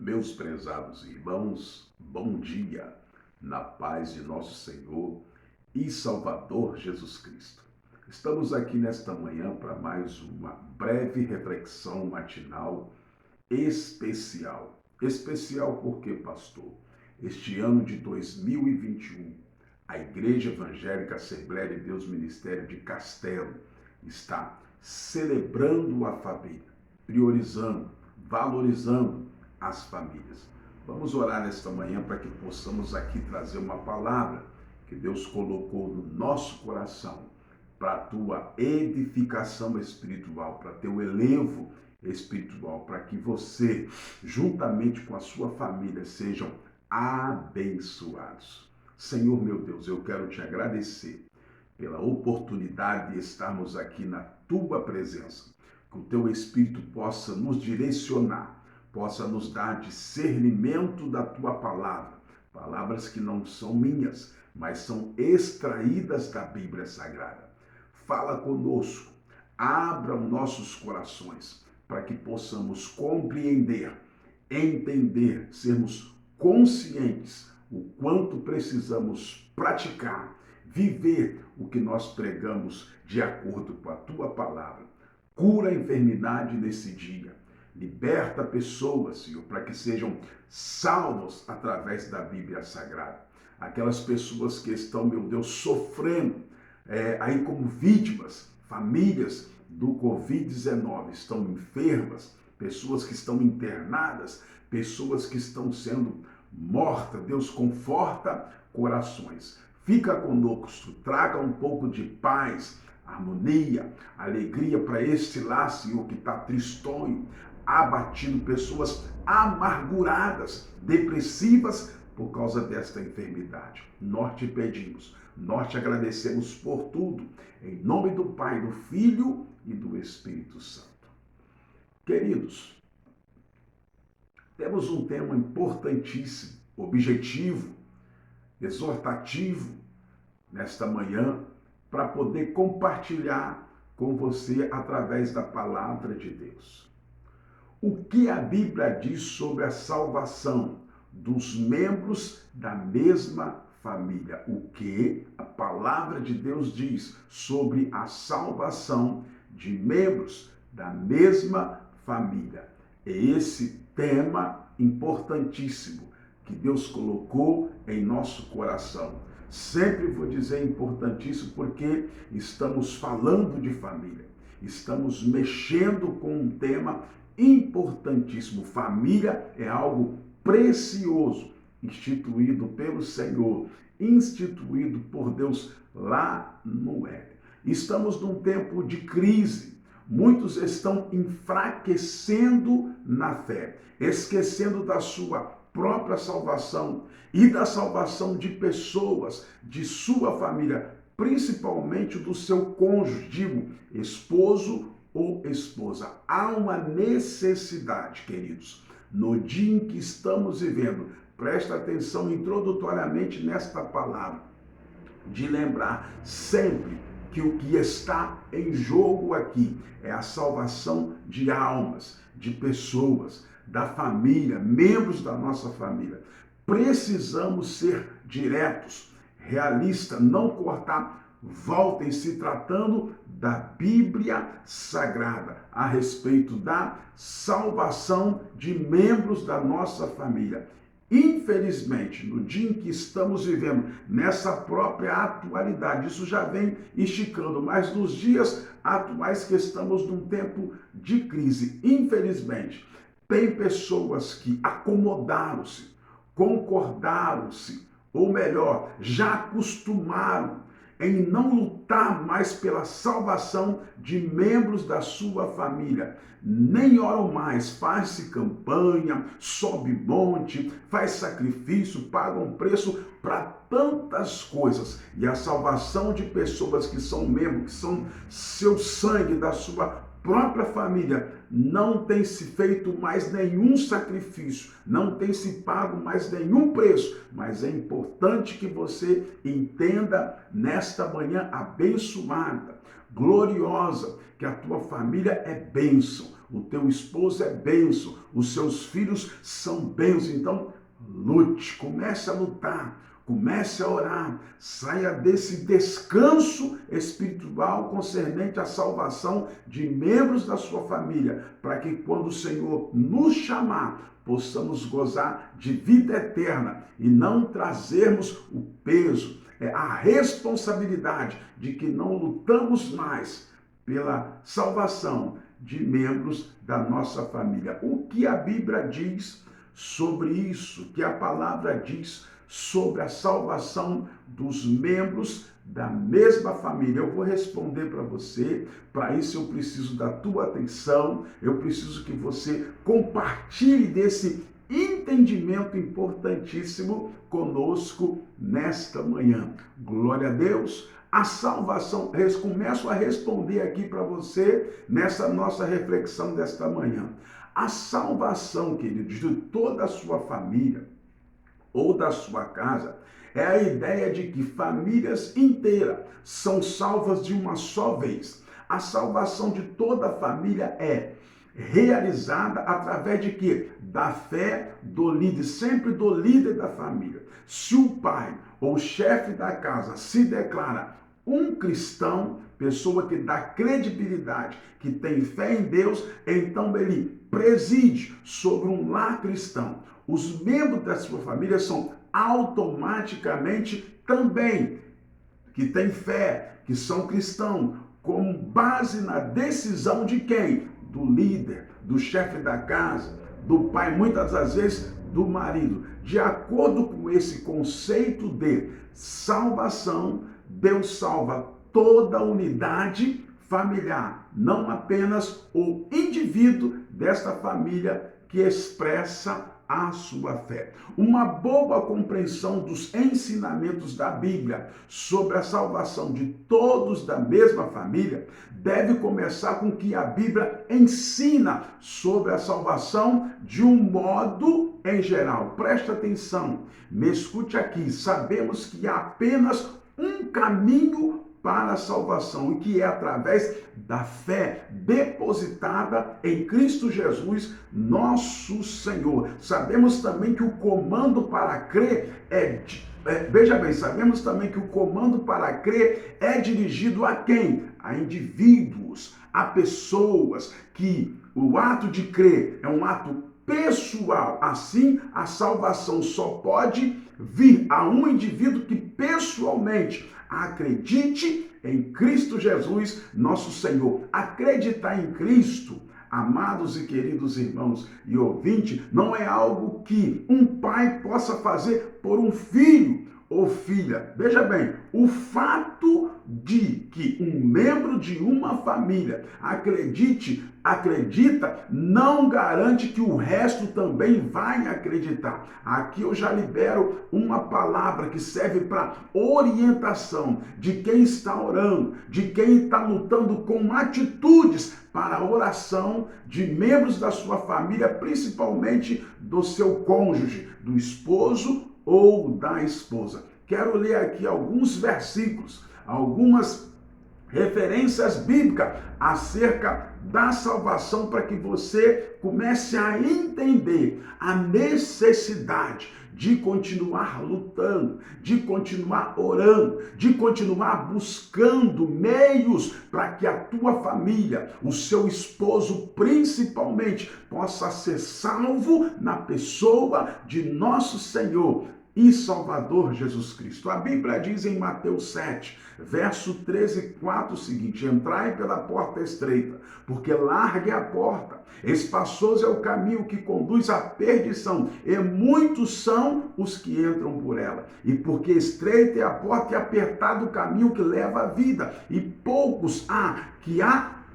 Meus prezados irmãos, bom dia, na paz de nosso Senhor e Salvador Jesus Cristo. Estamos aqui nesta manhã para mais uma breve reflexão matinal especial. Especial porque, pastor, este ano de 2021, a Igreja Evangélica Assembleia de Deus Ministério de Castelo está celebrando a família, priorizando, valorizando as famílias. Vamos orar nesta manhã para que possamos aqui trazer uma palavra que Deus colocou no nosso coração para a tua edificação espiritual, para teu elevo espiritual, para que você, juntamente com a sua família, sejam abençoados. Senhor meu Deus, eu quero te agradecer pela oportunidade de estarmos aqui na tua presença, que o teu Espírito possa nos direcionar, possa nos dar discernimento da tua palavra, palavras que não são minhas, mas são extraídas da Bíblia Sagrada. Fala conosco, abra os nossos corações, para que possamos compreender, entender, sermos conscientes o quanto precisamos praticar, viver o que nós pregamos de acordo com a tua palavra. Cura a enfermidade nesse dia. Liberta pessoas, Senhor, para que sejam salvos através da Bíblia Sagrada. Aquelas pessoas que estão, meu Deus, sofrendo aí como vítimas, famílias do Covid-19, estão enfermas, pessoas que estão internadas, pessoas que estão sendo mortas. Deus, conforta corações. Fica conosco, traga um pouco de paz, harmonia, alegria para este lar, Senhor, que está tristonho, abatido, pessoas amarguradas, depressivas por causa desta enfermidade. Nós te pedimos, nós te agradecemos por tudo, em nome do Pai, do Filho e do Espírito Santo. Queridos, temos um tema importantíssimo, objetivo, exortativo, nesta manhã, para poder compartilhar com você através da palavra de Deus. O que a Bíblia diz sobre a salvação dos membros da mesma família? O que a palavra de Deus diz sobre a salvação de membros da mesma família? É esse tema importantíssimo que Deus colocou em nosso coração. Sempre vou dizer importantíssimo porque estamos falando de família. Estamos mexendo com um tema importantíssimo. Família é algo precioso, instituído pelo Senhor, instituído por Deus lá no Éden. Estamos num tempo de crise. Muitos estão enfraquecendo na fé, esquecendo da sua própria salvação e da salvação de pessoas, de sua família, principalmente do seu cônjuge, digo, esposo ou esposa. Há uma necessidade, queridos, no dia em que estamos vivendo, presta atenção introdutoriamente nesta palavra, de lembrar sempre que o que está em jogo aqui é a salvação de almas, de pessoas, da família, membros da nossa família. Precisamos ser diretos, realistas, não cortar volta em se tratando da Bíblia Sagrada a respeito da salvação de membros da nossa família. Infelizmente, no dia em que estamos vivendo, nessa própria atualidade, isso já vem esticando, mas nos dias atuais que estamos num tempo de crise, infelizmente, tem pessoas que acomodaram-se, concordaram-se, ou melhor, já acostumaram em não lutar mais pela salvação de membros da sua família. Nem oram mais, faz-se campanha, sobe monte, faz sacrifício, paga um preço para tantas coisas. E a salvação de pessoas que são membros, que são seu sangue, da sua própria família, não tem se feito mais nenhum sacrifício, não tem se pago mais nenhum preço, mas é importante que você entenda nesta manhã abençoada, gloriosa, que a tua família é bênção. o teu esposo é bênção, os seus filhos são bênção. Então, lute, comece a lutar, comece a orar, saia desse descanso espiritual concernente à salvação de membros da sua família, para que quando o Senhor nos chamar, possamos gozar de vida eterna e não trazermos o peso, a responsabilidade de que não lutamos mais pela salvação de membros da nossa família. O que a Bíblia diz sobre isso? O que a palavra diz sobre a salvação dos membros da mesma família? Eu vou responder para você. Para isso eu preciso da tua atenção, eu preciso que você compartilhe desse entendimento importantíssimo conosco nesta manhã. Glória a Deus. A salvação, começo a responder aqui para você nessa nossa reflexão desta manhã. A salvação, queridos, de toda a sua família ou da sua casa, é a ideia de que famílias inteiras são salvas de uma só vez. A salvação de toda a família é realizada através de quê? Da fé do líder, sempre do líder da família. Se o pai ou o chefe da casa se declara um cristão, pessoa que dá credibilidade, que tem fé em Deus, então ele preside sobre um lar cristão. Os membros da sua família são automaticamente também que têm fé, que são cristãos, com base na decisão de quem? Do líder, do chefe da casa, do pai, muitas das vezes do marido. De acordo com esse conceito de salvação, Deus salva toda a unidade familiar, não apenas o indivíduo desta família que expressa a sua fé. Uma boa compreensão dos ensinamentos da Bíblia sobre a salvação de todos da mesma família deve começar com que a Bíblia ensina sobre a salvação de um modo em geral. Presta atenção, me escute aqui. Sabemos que há apenas um caminho para a salvação, e que é através da fé depositada em Cristo Jesus, nosso Senhor. Sabemos também que o comando para crer veja bem, sabemos também que o comando para crer é dirigido a quem? A indivíduos, a pessoas, que o ato de crer é um ato pessoal. Assim, a salvação só pode vir a um indivíduo que pessoalmente acredite em Cristo Jesus, nosso Senhor. Acreditar em Cristo, amados e queridos irmãos e ouvintes, não é algo que um pai possa fazer por um filho ou filha. Veja bem, o fato de que um membro de uma família acredita, não garante que o resto também vai acreditar. Aqui eu já libero uma palavra que serve para orientação de quem está orando, de quem está lutando com atitudes para a oração de membros da sua família, principalmente do seu cônjuge, do esposo ou da esposa. Quero ler aqui alguns versículos, algumas referências bíblicas acerca da salvação, para que você comece a entender a necessidade de continuar lutando, de continuar orando, de continuar buscando meios para que a tua família, o seu esposo principalmente, possa ser salvo na pessoa de nosso Senhor e Salvador Jesus Cristo. A Bíblia diz em Mateus 7, verso 13, 4 o seguinte: entrai pela porta estreita, porque larga é a porta, espaçoso é o caminho que conduz à perdição, e muitos são os que entram por ela. E porque estreita é a porta e apertado o caminho que leva à vida, e poucos há que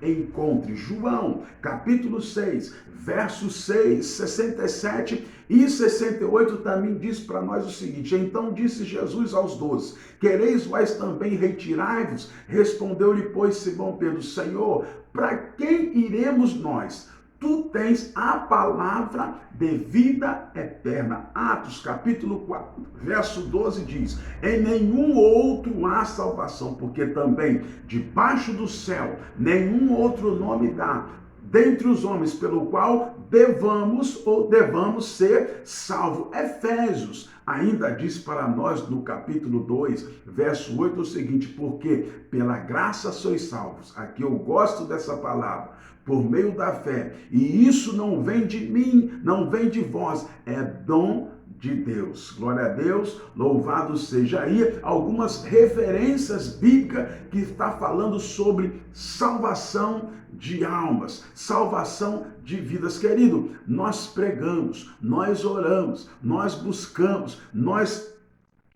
encontre. João, capítulo 6, versos 6, 67 e 68 também diz para nós o seguinte: então disse Jesus aos 12, quereis vós também retirai-vos? Respondeu-lhe, pois, Simão Pedro, Senhor, para quem iremos nós? Tu tens a palavra de vida eterna. Atos, capítulo 4, verso 12 diz: em nenhum outro há salvação, porque também debaixo do céu nenhum outro nome dentre os homens, pelo qual devamos ser salvos. Efésios ainda diz para nós, no capítulo 2, verso 8, o seguinte: porque pela graça sois salvos. Aqui eu gosto dessa palavra. Por meio da fé. E isso não vem de mim, não vem de vós, é dom de Deus. Glória a Deus, louvado seja. Aí algumas referências bíblicas que está falando sobre salvação de almas, salvação de vidas. Querido, nós pregamos, nós oramos, nós buscamos, nós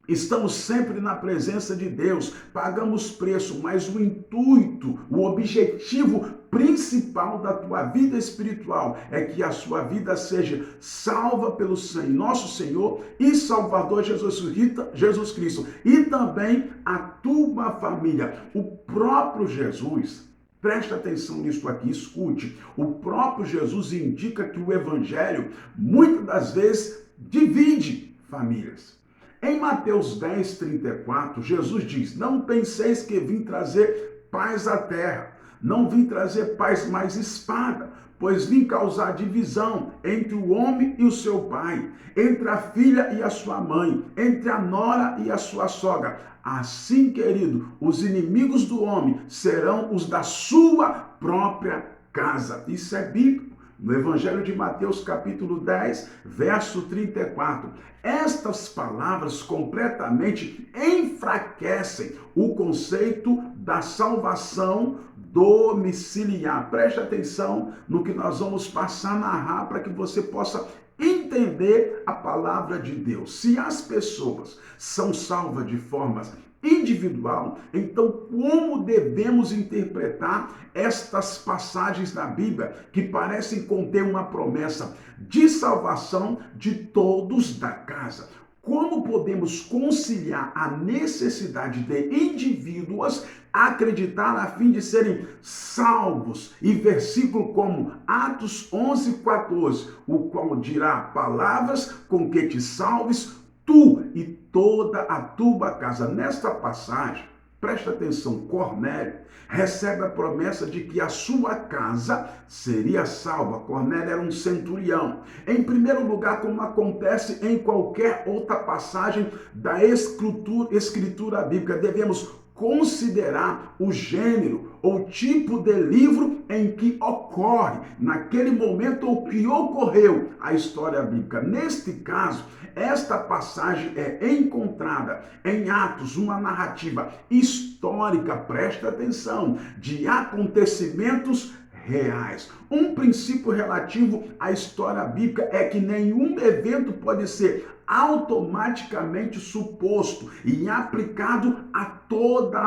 estamos sempre na presença de Deus, pagamos preço, mas o intuito, o objetivo principal da tua vida espiritual é que a sua vida seja salva pelo nosso Senhor e Salvador Jesus Cristo, e também a tua família. O próprio Jesus, preste atenção nisso aqui, escute, o próprio Jesus indica que o evangelho muitas das vezes divide famílias. Em Mateus 10, 34, Jesus diz: não penseis que vim trazer paz à terra, não vim trazer paz, mas espada, pois vim causar divisão entre o homem e o seu pai, entre a filha e a sua mãe, entre a nora e a sua sogra. Assim, querido, os inimigos do homem serão os da sua própria casa. Isso é bíblico. No Evangelho de Mateus, capítulo 10, verso 34. Estas palavras completamente enfraquecem o conceito da salvação domiciliar. Preste atenção no que nós vamos passar a narrar para que você possa entender a palavra de Deus. Se as pessoas são salvas de forma individual, então como devemos interpretar estas passagens da Bíblia que parecem conter uma promessa de salvação de todos da casa? Como podemos conciliar a necessidade de indivíduos acreditar a fim de serem salvos? E versículo como Atos 11, 14, o qual dirá: palavras com que te salves tu e toda a tua casa. Nesta passagem, presta atenção, Cornélio recebe a promessa de que a sua casa seria salva. Cornélio era um centurião. Em primeiro lugar, como acontece em qualquer outra passagem da escritura bíblica, devemos considerar o gênero ou tipo de livro em que ocorre, naquele momento, o que ocorreu a história bíblica. Neste caso, esta passagem é encontrada em Atos, uma narrativa histórica, presta atenção, de acontecimentos reais. Um princípio relativo à história bíblica é que nenhum evento pode ser automaticamente suposto e aplicado a toda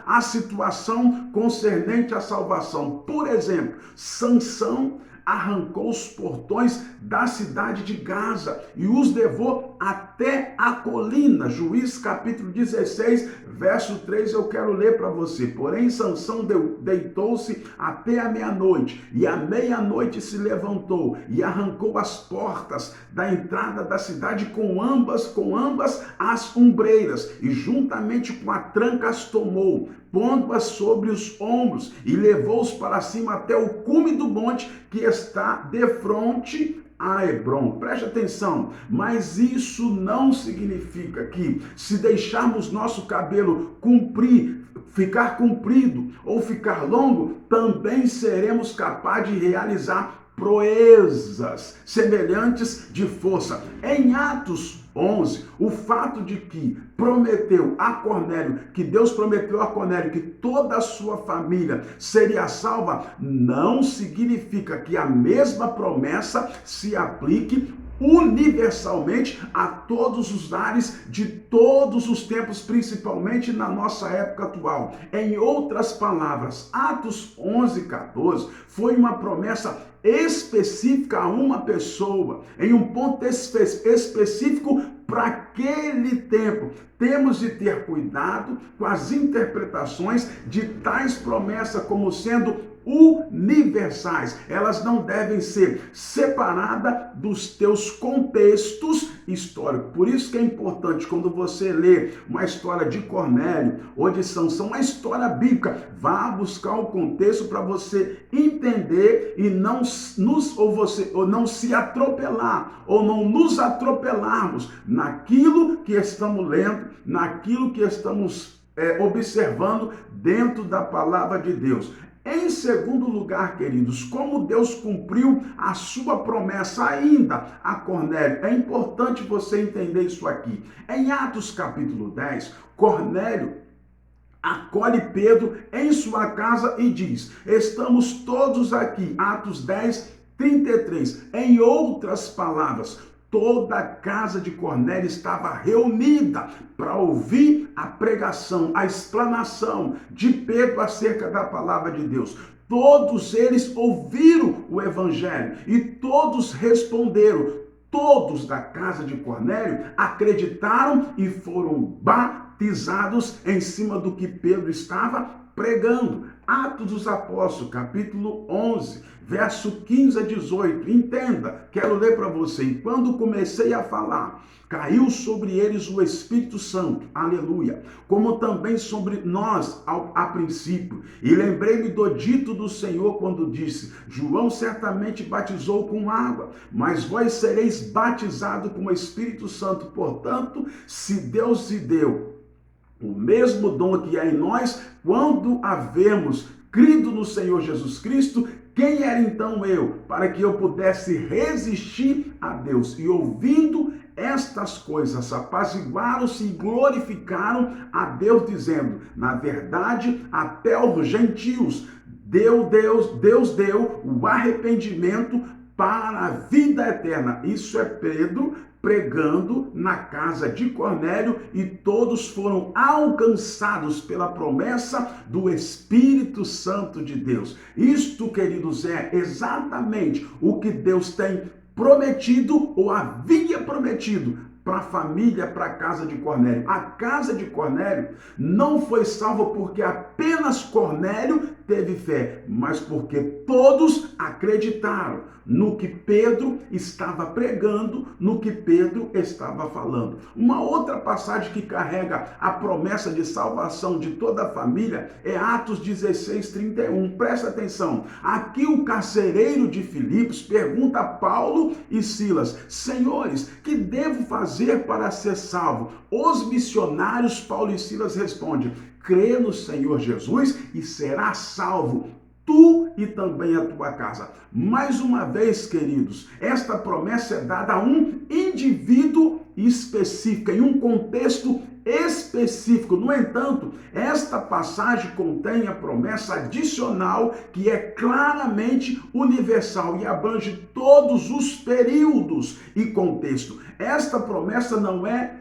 a situação concernente à salvação. Por exemplo, Sansão arrancou os portões da cidade de Gaza e os levou até a colina. Juízes capítulo 16, verso 3, eu quero ler para você. Porém, Sansão deitou-se até a meia-noite, e à meia-noite se levantou e arrancou as portas da entrada da cidade com ambas as ombreiras, e juntamente com a tranca as tomou, pondo-as sobre os ombros, e levou-os para cima até o cume do monte que está de frente a Hebrom. Preste atenção, mas isso não significa que, se deixarmos nosso cabelo ficar comprido ou ficar longo, também seremos capazes de realizar proezas semelhantes de força. Em Atos 11, o fato de que Deus prometeu a Cornélio que toda a sua família seria salva, não significa que a mesma promessa se aplique universalmente a todos os lares de todos os tempos, principalmente na nossa época atual. Em outras palavras, Atos 11, 14 foi uma promessa específica a uma pessoa, em um ponto específico para aquele tempo. Temos de ter cuidado com as interpretações de tais promessas como sendo universais. Elas não devem ser separadas dos teus contextos históricos. Por isso que é importante, quando você lê uma história de Cornélio ou de Sansão, uma história bíblica, vá buscar o contexto para você entender e não se atropelar, ou não nos atropelarmos naquilo que estamos lendo, naquilo que estamos observando dentro da palavra de Deus. Em segundo lugar, queridos, como Deus cumpriu a sua promessa ainda a Cornélio. É importante você entender isso aqui. Em Atos capítulo 10, Cornélio acolhe Pedro em sua casa e diz: estamos todos aqui. Atos 10, 33. Em outras palavras, toda a casa de Cornélio estava reunida para ouvir a pregação, a explanação de Pedro acerca da palavra de Deus. Todos eles ouviram o evangelho e todos responderam. Todos da casa de Cornélio acreditaram e foram batizados em cima do que Pedro estava pregando. Atos dos Apóstolos, capítulo 11, verso 15 a 18. Entenda, quero ler para você. E quando comecei a falar, caiu sobre eles o Espírito Santo, aleluia, como também sobre nós a princípio. E lembrei-me do dito do Senhor quando disse: João certamente batizou com água, mas vós sereis batizados com o Espírito Santo. Portanto, se Deus se deu o mesmo dom que há em nós, quando havemos crido no Senhor Jesus Cristo, quem era então eu, para que eu pudesse resistir a Deus? E ouvindo estas coisas, apaziguaram-se e glorificaram a Deus, dizendo: na verdade, até os gentios Deus deu o arrependimento para a vida eterna. Isso é Pedro pregando na casa de Cornélio, e todos foram alcançados pela promessa do Espírito Santo de Deus. Isto, queridos, é exatamente o que Deus tem prometido ou havia prometido para a família, para a casa de Cornélio. A casa de Cornélio não foi salva porque apenas Cornélio teve fé, mas porque todos acreditaram no que Pedro estava pregando, no que Pedro estava falando. Uma outra passagem que carrega a promessa de salvação de toda a família é Atos 16, 31. Presta atenção. Aqui o carcereiro de Filipos pergunta a Paulo e Silas: senhores, que devo fazer para ser salvo? Os missionários Paulo e Silas respondem: crê no Senhor Jesus e será salvo, tu e também a tua casa. Mais uma vez, queridos, esta promessa é dada a um indivíduo específico, em um contexto específico. No entanto, esta passagem contém a promessa adicional que é claramente universal e abrange todos os períodos e contexto. Esta promessa não é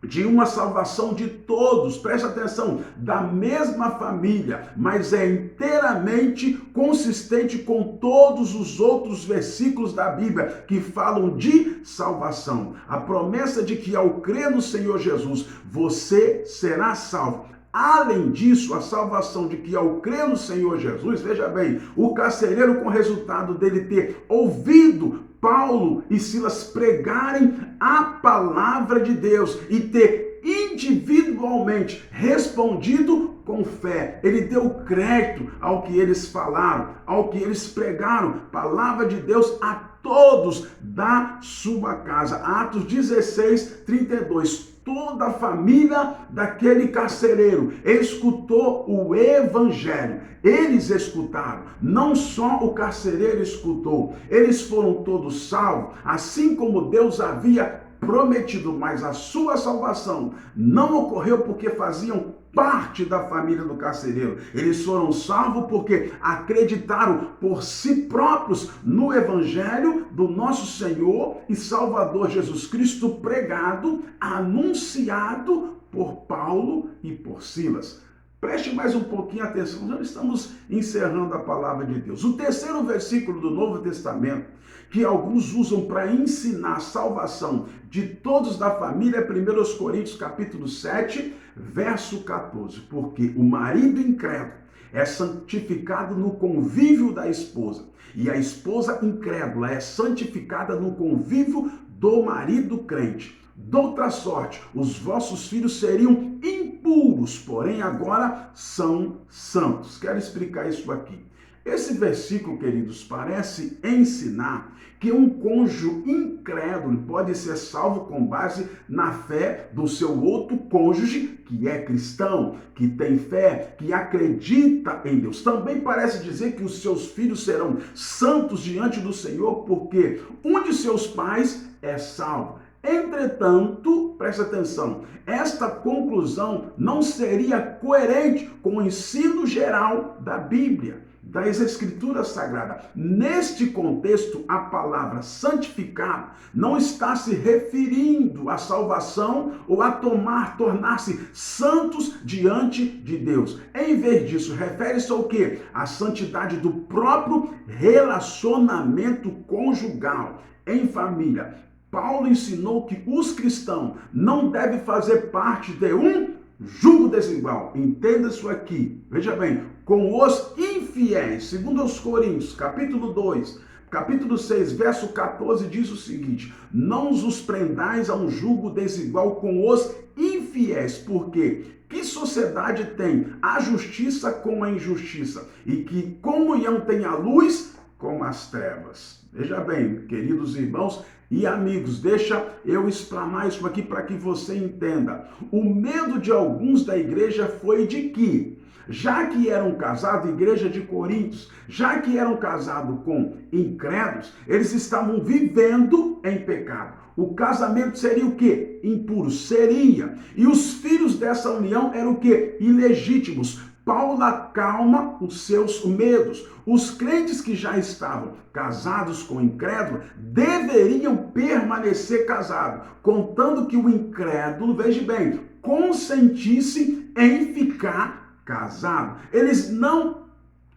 de uma salvação de todos, presta atenção, da mesma família, mas é inteiramente consistente com todos os outros versículos da Bíblia que falam de salvação. A promessa de que ao crer no Senhor Jesus, você será salvo. Além disso, a salvação de que ao crer no Senhor Jesus, veja bem, o carcereiro, com o resultado dele ter ouvido Paulo e Silas pregarem a palavra de Deus e ter individualmente respondido com fé, ele deu crédito ao que eles falaram, ao que eles pregaram, palavra de Deus a todos da sua casa. Atos 16, 32. Toda a família daquele carcereiro escutou o evangelho. Eles escutaram, não só o carcereiro escutou, eles foram todos salvos, assim como Deus havia prometido, mas a sua salvação não ocorreu porque faziam parte da família do carcereiro. Eles foram salvos porque acreditaram por si próprios no evangelho do nosso Senhor e Salvador Jesus Cristo, pregado, anunciado por Paulo e por Silas. Preste mais um pouquinho atenção, nós estamos encerrando a palavra de Deus. O terceiro versículo do Novo Testamento, que alguns usam para ensinar a salvação de todos da família, é 1 Coríntios capítulo 7, verso 14. Porque o marido incrédulo é santificado no convívio da esposa. E a esposa incrédula é santificada no convívio do marido crente. Doutra sorte, os vossos filhos seriam impuros, porém agora são santos. Quero explicar isso aqui. Esse versículo, queridos, parece ensinar que um cônjuge incrédulo pode ser salvo com base na fé do seu outro cônjuge, que é cristão, que tem fé, que acredita em Deus. Também parece dizer que os seus filhos serão santos diante do Senhor, porque um de seus pais é salvo. Entretanto, presta atenção, esta conclusão não seria coerente com o ensino geral da Bíblia, das Escrituras Sagradas. Neste contexto, a palavra santificado não está se referindo à salvação ou a tornar-se santos diante de Deus. Em vez disso, refere-se ao quê? À santidade do próprio relacionamento conjugal, em família. Paulo ensinou que os cristãos não devem fazer parte de um jugo desigual. Entenda isso aqui. Veja bem, com os infiéis. Segundo aos Coríntios, capítulo 2, capítulo 6, verso 14, diz o seguinte: não os prendais a um jugo desigual com os infiéis, porque que sociedade tem a justiça com a injustiça? E que comunhão tem a luz com as trevas? Veja bem, queridos irmãos e amigos, deixa eu explanar isso aqui para que você entenda. O medo de alguns da igreja foi de que, já que eram casados, igreja de Coríntios, já que eram casados com incrédulos, eles estavam vivendo em pecado. O casamento seria o quê? Impuro, seria. E os filhos dessa união eram o quê? Ilegítimos. Paulo acalma os seus medos. Os crentes que já estavam casados com o incrédulo deveriam permanecer casados, contando que o incrédulo, veja bem, consentisse em ficar casado. Eles não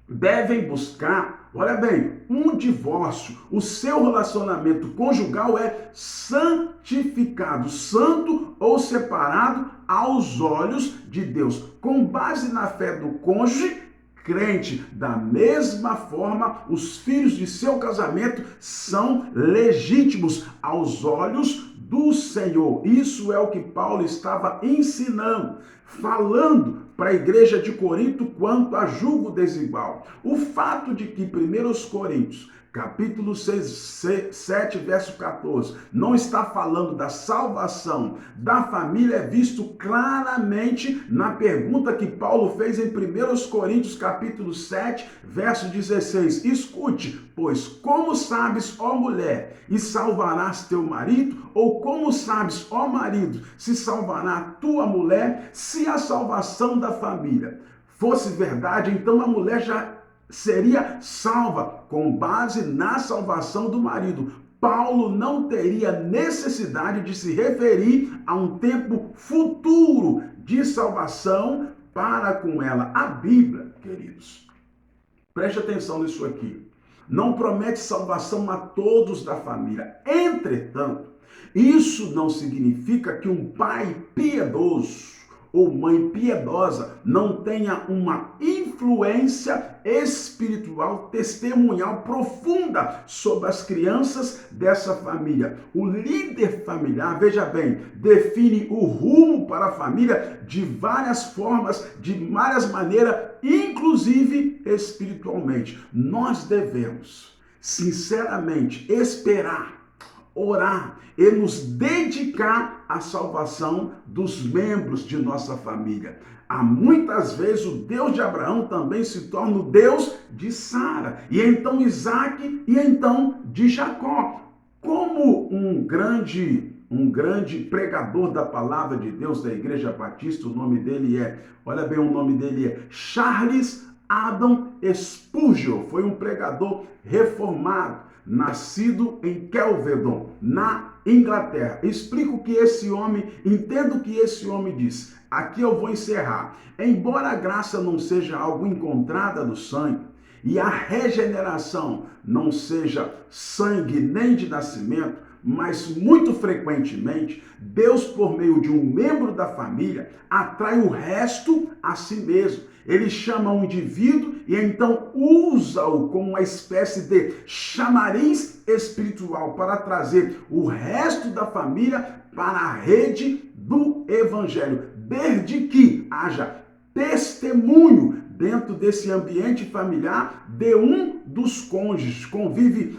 devem buscar, olha bem, um divórcio. O seu relacionamento conjugal é santificado, santo ou separado aos olhos de Deus, com base na fé do cônjuge crente. Da mesma forma, os filhos de seu casamento são legítimos aos olhos do Senhor. Isso é o que Paulo estava ensinando, falando para a igreja de Corinto quanto a jugo desigual. O fato de que 1 Coríntios, capítulo 7, verso 14, não está falando da salvação da família é visto claramente na pergunta que Paulo fez em 1 Coríntios, capítulo 7, verso 16. Escute, pois como sabes, ó mulher, e salvarás teu marido? Ou como sabes, ó marido, se salvará tua mulher? Se a salvação da família fosse verdade, então a mulher já seria salva com base na salvação do marido. Paulo não teria necessidade de se referir a um tempo futuro de salvação para com ela. A Bíblia, queridos, preste atenção nisso aqui, não promete salvação a todos da família. Entretanto, isso não significa que um pai piedoso ou mãe piedosa não tenha uma influência espiritual, testemunhal profunda sobre as crianças dessa família. O líder familiar, veja bem, define o rumo para a família de várias formas, de várias maneiras, inclusive espiritualmente. Nós devemos, sinceramente, esperar, orar e nos dedicar à salvação dos membros de nossa família. Há muitas vezes o Deus de Abraão também se torna o Deus de Sara, e então Isaac, e então de Jacó. Como um grande pregador da palavra de Deus da Igreja Batista, o nome dele é, olha bem, o nome dele é Charles Haddon Spurgeon, foi um pregador reformado, nascido em Kelvedon, na Inglaterra. Explico que esse homem, entendo que esse homem diz. Aqui eu vou encerrar. Embora a graça não seja algo encontrada no sangue, e a regeneração não seja sangue nem de nascimento, mas muito frequentemente, Deus, por meio de um membro da família, atrai o resto a si mesmo. Ele chama um indivíduo e então usa-o como uma espécie de chamariz espiritual para trazer o resto da família para a rede do evangelho, desde que haja testemunho dentro desse ambiente familiar de um dos cônjuges.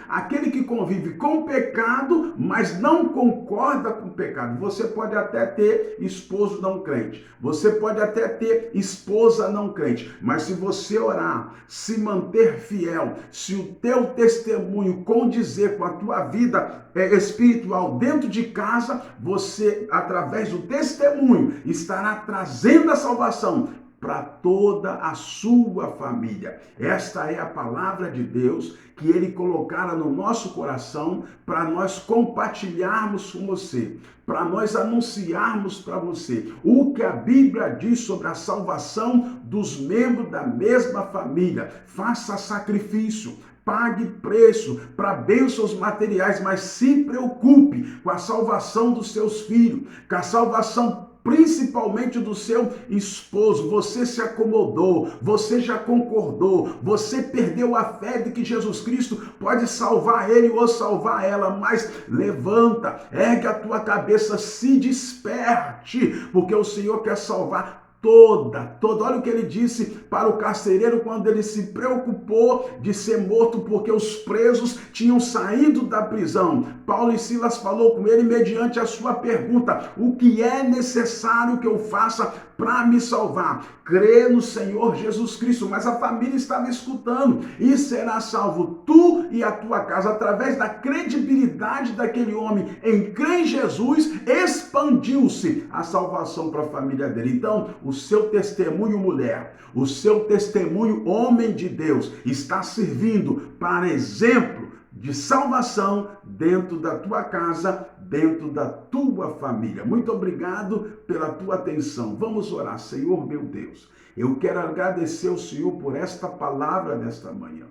Aquele que convive com o pecado, mas não concorda com o pecado. Você pode até ter esposo não crente, você pode até ter esposa não crente, mas se você orar, se manter fiel, se o teu testemunho condizer com a tua vida espiritual dentro de casa, você, através do testemunho, estará trazendo a salvação para toda a sua família. Esta é a palavra de Deus que ele colocara no nosso coração para nós compartilharmos com você, para nós anunciarmos para você o que a Bíblia diz sobre a salvação dos membros da mesma família. Faça sacrifício, pague preço para bênçãos materiais, mas se preocupe com a salvação dos seus filhos, com a salvação principalmente do seu esposo. Você se acomodou, você já concordou, você perdeu a fé de que Jesus Cristo pode salvar ele ou salvar ela, mas levanta, ergue a tua cabeça, se desperte, porque o Senhor quer salvar toda. Olha o que ele disse para o carcereiro quando ele se preocupou de ser morto porque os presos tinham saído da prisão. Paulo e Silas falou com ele mediante a sua pergunta: o que é necessário que eu faça para me salvar? Crê no Senhor Jesus Cristo. Mas a família estava escutando: e será salvo tu e a tua casa. Através da credibilidade daquele homem em crer em Jesus, expandiu-se a salvação para a família dele. Então, o seu testemunho, mulher, o seu testemunho, homem de Deus, está servindo para exemplo de salvação dentro da tua casa, dentro da tua família. Muito obrigado pela tua atenção. Vamos orar. Senhor meu Deus, eu quero agradecer ao Senhor por esta palavra nesta manhã.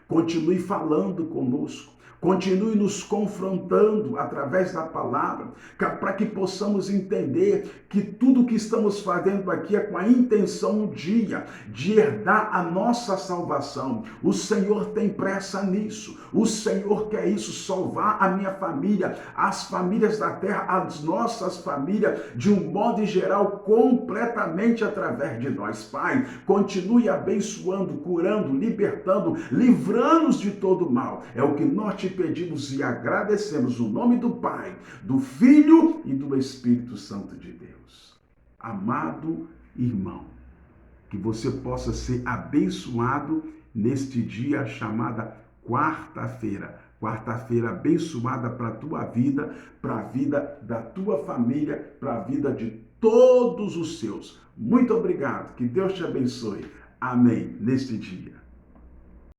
Continue falando conosco. Continue nos confrontando através da palavra, para que possamos entender que tudo que estamos fazendo aqui é com a intenção um dia de herdar a nossa salvação. O Senhor tem pressa nisso. O Senhor quer isso, salvar a minha família, as famílias da terra, as nossas famílias, de um modo geral, completamente através de nós. Pai, continue abençoando, curando, libertando, livrando-nos de todo mal. É o que nós te pedimos e agradecemos no nome do Pai, do Filho e do Espírito Santo de Deus. Amado irmão, que você possa ser abençoado neste dia chamada quarta-feira. Quarta-feira abençoada para a tua vida, para a vida da tua família, para a vida de todos os seus. Muito obrigado. Que Deus te abençoe. Amém. Neste dia.